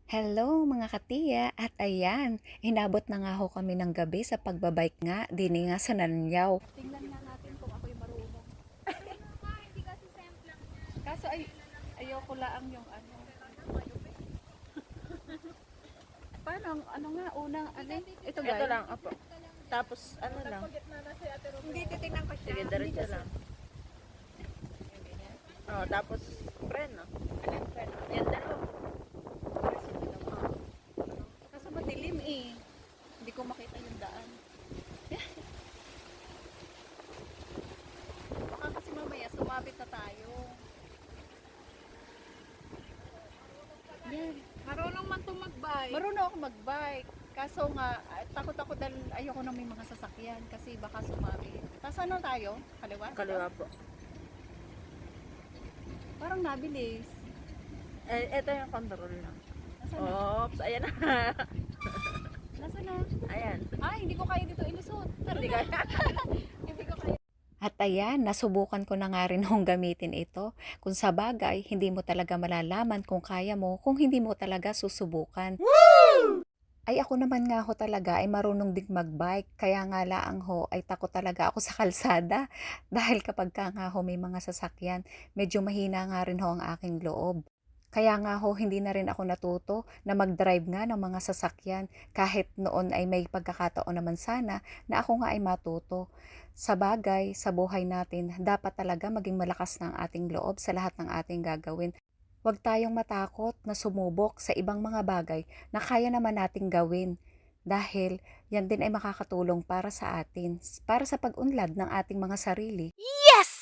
Hello mga katiya at ayan, inabot na nga ho kami ng gabi sa pagbabike nga, dini nga sa Nanyaw. Tingnan nga natin kung ako'y marunong. Kaso ayoko laang yung ano. Paano ano nga unang ano? Ito Ito guys. lang, apo. Tapos, ano lang. Hindi titingnan ko siya. Sige, diretso lang. Oh, tapos, friend, no? Yan, dalawa. Kaso madilim eh. Hindi ko makita yung daan. Baka kasi mamaya sumabit na tayo. Yan. Marunong man itong mag-bike. Marunong ako mag-bike. Kaso nga, takot ako dahil ayoko na may mga sasakyan kasi baka sumabit. Tapos ano tayo? Kaliwa? Kaliwa po. Parang nabilis. Ito yung control lang. Nasaan na? Oops, ayan na. Nasaan na? Ayan. Ay, hindi ko kaya dito ilusot. Tara Hindi na. ka. Hindi ko kaya. At ayan, nasubukan ko na nga rin hong gamitin ito. Kung sa bagay, hindi mo talaga malalaman kung kaya mo, kung hindi mo talaga susubukan. Ay ako naman nga ho talaga ay marunong ding magbike, kaya nga laang ho ay takot talaga ako sa kalsada. Dahil kapag ka nga ho may mga sasakyan, medyo mahina nga rin ho ang aking loob. Kaya nga ho hindi na rin ako natuto na mag-drive nga ng mga sasakyan kahit noon ay may pagkakataon naman sana na ako nga ay matuto. Sa bagay, sa buhay natin, dapat talaga maging malakas ng ating loob sa lahat ng ating gagawin. Huwag tayong matakot na sumubok sa ibang mga bagay na kaya naman nating gawin dahil yan din ay makakatulong para sa atin, para sa pag-unlad ng ating mga sarili. Yes!